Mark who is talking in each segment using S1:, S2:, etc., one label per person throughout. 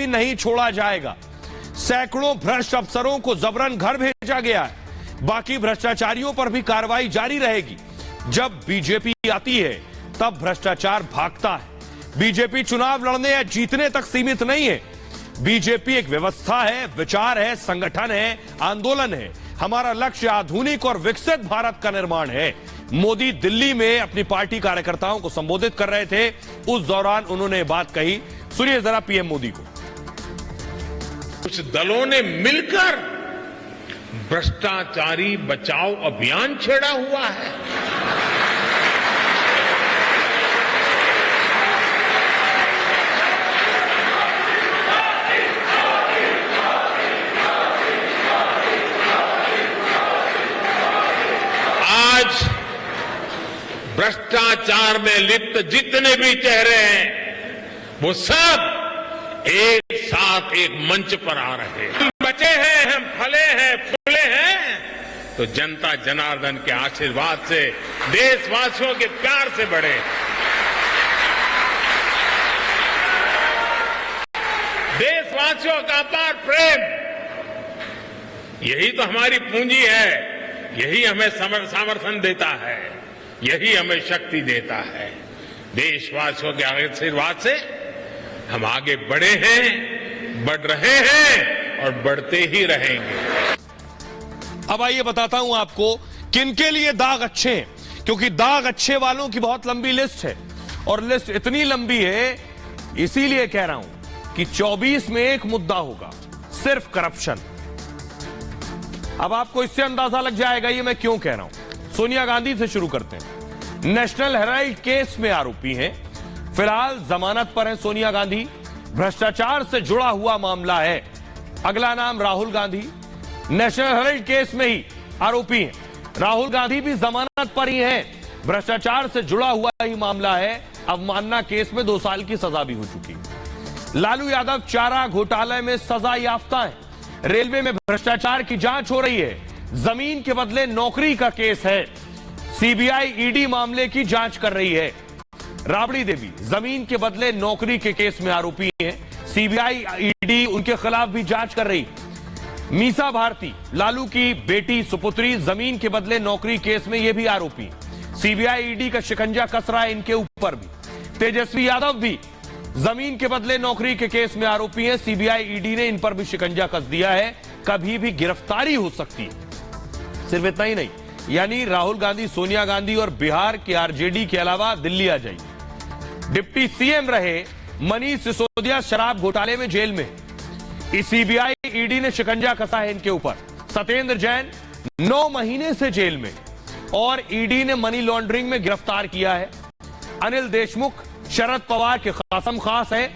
S1: भी नहीं छोड़ा जाएगा। सैकड़ों भ्रष्ट अफसरों को जबरन घर भेजा गया है। बाकी भ्रष्टाचारियों पर भी कार्रवाई जारी रहेगी। जब बीजेपी आती है तब भ्रष्टाचार भागता है। बीजेपी चुनाव लड़ने या जीतने तक सीमित नहीं है। बीजेपी एक व्यवस्था है, विचार है, संगठन है, आंदोलन है। हमारा लक्ष्य आधुनिक और विकसित भारत का निर्माण है। मोदी दिल्ली में अपनी पार्टी कार्यकर्ताओं को संबोधित कर रहे थे, उस दौरान उन्होंने बात कही। सुनिए जरा पीएम मोदी को।
S2: कुछ दलों ने मिलकर भ्रष्टाचारी बचाओ अभियान छेड़ा हुआ है। आज भ्रष्टाचार में लिप्त जितने भी चेहरे हैं वो सब एक साथ एक मंच पर आ रहे हैं। हम बचे हैं, हम फले हैं, फूले हैं तो जनता जनार्दन के आशीर्वाद से, देशवासियों के प्यार से बढ़े। देशवासियों का अपार प्रेम, यही तो हमारी पूंजी है। यही हमें समर्थन देता है, यही हमें शक्ति देता है। देशवासियों के आशीर्वाद से हम आगे बढ़े हैं, बढ़ रहे हैं और बढ़ते ही रहेंगे।
S1: अब आइए बताता हूं आपको किनके लिए दाग अच्छे हैं, क्योंकि दाग अच्छे वालों की बहुत लंबी लिस्ट है और लिस्ट इतनी लंबी है इसीलिए कह रहा हूं कि 24 में एक मुद्दा होगा, सिर्फ करप्शन। अब आपको इससे अंदाजा लग जाएगा ये मैं क्यों कह रहा हूं। सोनिया गांधी से शुरू करते हैं। नेशनल हेराल्ड केस में आरोपी हैं, फिलहाल जमानत पर हैं सोनिया गांधी। भ्रष्टाचार से जुड़ा हुआ मामला है। अगला नाम Rahul Gandhi, national Herald case में ही आरोपी हैं। राहुल गांधी भी जमानत पर ही हैं, भ्रष्टाचार से जुड़ा हुआ ही मामला है। अवमानना केस में 2 साल की सजा भी हो चुकी है। लालू यादव चारा घोटाले में सजा याफ्ता है। रेलवे में भ्रष्टाचार की जांच हो रही है। जमीन के बदले नौकरी का केस है। सीबीआई ईडी मामले की जांच कर रही है। राबड़ी देवी जमीन के बदले नौकरी के केस में आरोपी हैं। सीबीआई ईडी उनके खिलाफ भी जांच कर रही। मीसा भारती लालू की बेटी सुपुत्री जमीन के बदले नौकरी केस में यह भी आरोपी। सीबीआई ईडी का शिकंजा कस रहा है इनके ऊपर भी। तेजस्वी यादव भी जमीन के बदले नौकरी के केस में आरोपी हैं। सीबीआई ईडी ने इन पर भी शिकंजा कस दिया है, कभी भी गिरफ्तारी हो सकती है। सिर्फ इतना ही नहीं, यानी राहुल गांधी, सोनिया गांधी और बिहार के आरजेडी के अलावा दिल्ली आ जाएगी। डिप्टी सीएम रहे मनीष सिसोदिया शराब घोटाले में जेल में। सीबीआई ईडी ने शिकंजा कसा है इनके ऊपर। सत्येंद्र जैन 9 महीने से जेल में और ईडी ने मनी लॉन्ड्रिंग में गिरफ्तार किया है। अनिल देशमुख शरद पवार के खासम खास है।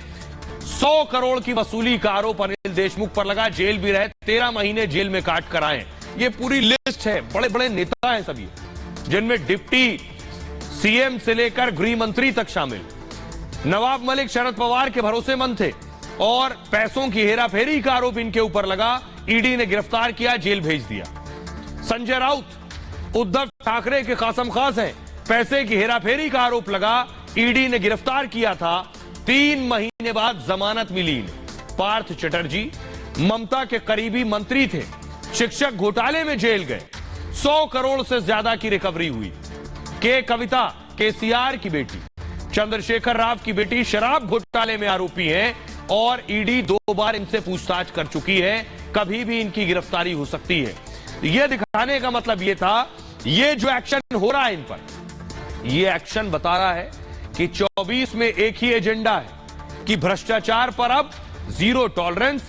S1: 100 करोड़ की वसूली का आरोप अनिल देशमुख पर लगा, जेल भी रहे, 13 महीने जेल में काट कर आए। ये पूरी लिस्ट है, बड़े बड़े नेता हैं सभी, जिनमें डिप्टी सीएम से लेकर गृह मंत्री तक शामिल। नवाब मलिक शरद पवार के भरोसेमंद थे और पैसों की हेराफेरी का आरोप इनके ऊपर लगा। ईडी ने गिरफ्तार किया, जेल भेज दिया। संजय राउत उद्धव ठाकरे के खासम खास हैं, पैसे की हेराफेरी का आरोप लगा, ईडी ने गिरफ्तार किया था। 3 महीने बाद जमानत मिली। पार्थ चटर्जी ममता के करीबी मंत्री थे, शिक्षक घोटाले में जेल गए। 100 करोड़ से ज्यादा की रिकवरी हुई। के कविता केसीआर की बेटी, चंद्रशेखर राव की बेटी शराब घोटाले में आरोपी हैं और ईडी 2 बार इनसे पूछताछ कर चुकी है, कभी भी इनकी गिरफ्तारी हो सकती है। यह दिखाने का मतलब यह था, यह जो एक्शन हो रहा है इन पर, यह एक्शन बता रहा है कि 24 में एक ही एजेंडा है कि भ्रष्टाचार पर अब जीरो टॉलरेंस।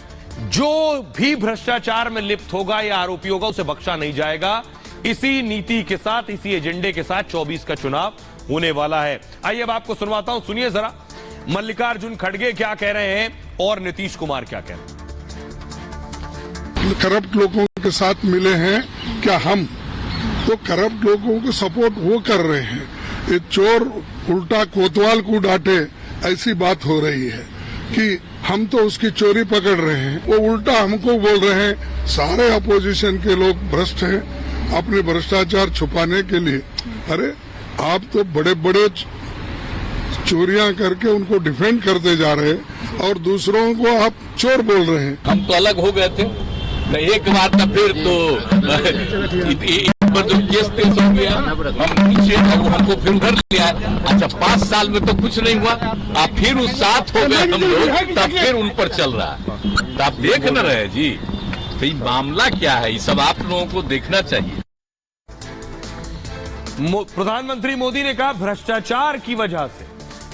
S1: जो भी भ्रष्टाचार में लिप्त होगा या आरोपी होगा उसे बख्शा नहीं जाएगा। इसी नीति के साथ, इसी एजेंडे के साथ 24 का चुनाव होने वाला है। आइए अब आपको सुनवाता हूं, सुनिए जरा मल्लिकार्जुन खड़गे क्या कह रहे हैं और नीतीश कुमार क्या कह रहे हैं।
S3: करप्ट लोगों के साथ मिले हैं क्या हम? तो करप्ट लोगों को सपोर्ट वो कर रहे हैं। ये चोर उल्टा कोतवाल को डांटे, ऐसी बात हो रही है कि हम तो उसकी चोरी पकड़ रहे हैं, वो उल्टा हमको बोल रहे हैं सारे अपोजिशन के लोग भ्रष्ट हैं अपने भ्रष्टाचार छुपाने के लिए। अरे आप तो बड़े बड़े चोरियां करके उनको डिफेंड करते जा रहे हैं और दूसरों को आप चोर बोल रहे हैं।
S4: हम तो अलग हो गए थे, तो एक बार तो फिर तो जो केस पेश हो गया, हम पीछे हमको फिर उधर लिया। अच्छा 5 साल में तो कुछ नहीं हुआ, आप फिर उस साथ हो गए हम लोग, तब फिर उन पर चल रहा है। तो आप देख न रहे जी, तो ये मामला क्या है, ये सब आप लोगों को देखना चाहिए।
S1: प्रधानमंत्री मोदी ने कहा भ्रष्टाचार की वजह से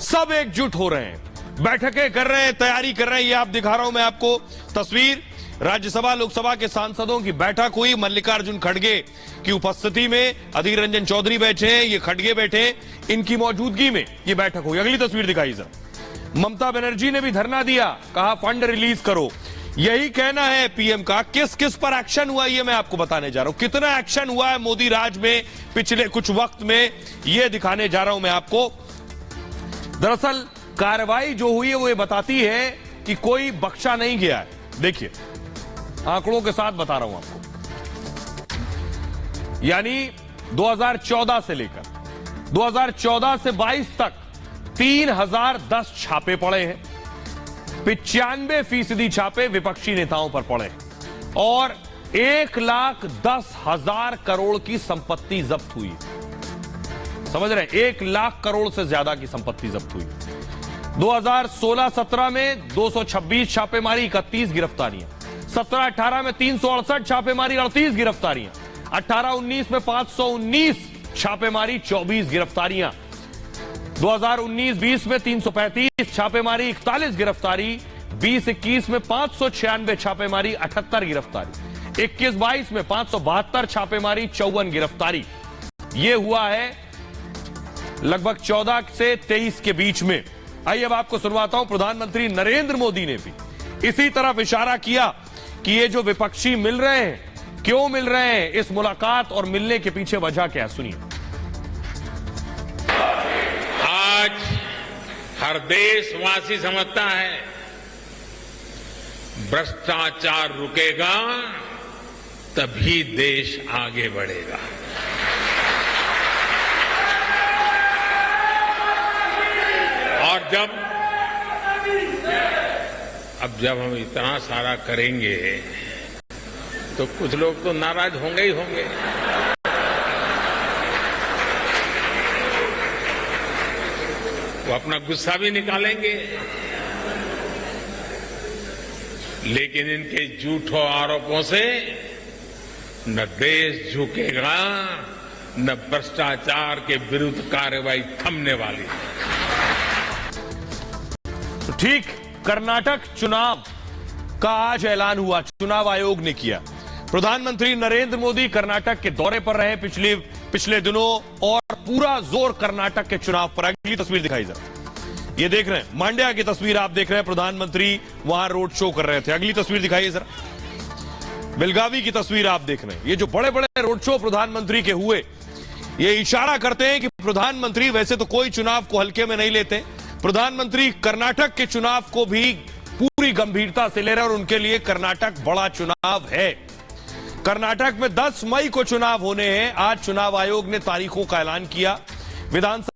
S1: सब एकजुट हो रहे हैं, बैठकें कर रहे हैं, तैयारी कर रहे हैं। ये आप दिखा रहा हूं मैं आपको तस्वीर, राज्यसभा लोकसभा के सांसदों की बैठक हुई। मल्लिकार्जुन खड़गे की उपस्थिति में अधीर रंजन चौधरी बैठे हैं, ये खड़गे बैठे, इनकी मौजूदगी में ये बैठक हुई। अगली तस्वीर दिखाई जरा। ममता बनर्जी ने भी धरना दिया, कहा फंड रिलीज करो। यही कहना है पीएम का। किस किस पर एक्शन हुआ ये मैं आपको बताने जा रहा हूं। कितना एक्शन हुआ है मोदी राज में पिछले कुछ वक्त में, ये दिखाने जा रहा हूं मैं आपको। दरअसल कार्रवाई जो हुई है वो ये बताती है कि कोई बख्शा नहीं गया है। देखिए आंकड़ों के साथ बता रहा हूं आपको, यानी 2014 से लेकर 2014 से 22 तक 3010 छापे पड़े हैं। 95% छापे विपक्षी नेताओं पर पड़े और 1,10,000 करोड़ की संपत्ति जब्त हुई। समझ रहे हैं, 1 लाख करोड़ से ज्यादा की संपत्ति जब्त हुई। 2016-17 में 226 छापेमारी, 31 गिरफ्तारियां। 17-18 में 368 छापेमारी, 38 गिरफ्तारियां। 18-19 में 519 छापेमारी, 24 गिरफ्तारियां। 2019-20 में 335 छापेमारी, 41 गिरफ्तारी। 20-21 में 596 छापेमारी, 78 गिरफ्तारी। 21-22 में 572 छापेमारी, 54 गिरफ्तारी। यह हुआ है लगभग 14 से 23 के बीच में। आइए अब आपको सुनवाता हूं, प्रधानमंत्री नरेंद्र मोदी ने भी इसी तरफ इशारा किया कि ये जो विपक्षी मिल रहे हैं, क्यों मिल रहे हैं, इस मुलाकात और मिलने के पीछे वजह क्या है, सुनिए।
S2: आज हर देशवासी समझता है भ्रष्टाचार रुकेगा तभी देश आगे बढ़ेगा। और जब हम इतना सारा करेंगे तो कुछ लोग तो नाराज होंगे ही होंगे। वो अपना गुस्सा भी निकालेंगे, लेकिन इनके झूठों आरोपों से न देश झुकेगा, न भ्रष्टाचार के विरुद्ध कार्रवाई थमने वाली है।
S1: तो ठीक कर्नाटक चुनाव का आज ऐलान हुआ, चुनाव आयोग ने किया। प्रधानमंत्री नरेंद्र मोदी कर्नाटक के दौरे पर रहे पिछले दिनों और पूरा जोर कर्नाटक के चुनाव पर। अगली तस्वीर दिखाई जरा, ये देख रहे हैं मांड्या की तस्वीर आप देख रहे हैं, प्रधानमंत्री वहां रोड शो कर रहे थे। अगली तस्वीर दिखाइए जरा, बेलगावी की तस्वीर आप देख रहे हैं। ये जो बड़े बड़े रोड शो प्रधानमंत्री के हुए, ये इशारा करते हैं कि प्रधानमंत्री वैसे तो कोई चुनाव को हल्के में नहीं लेते, प्रधानमंत्री कर्नाटक के चुनाव को भी पूरी गंभीरता से ले रहे हैं और उनके लिए कर्नाटक बड़ा चुनाव है। कर्नाटक में 10 मई को चुनाव होने हैं। आज चुनाव आयोग ने तारीखों का ऐलान किया। विधानसभा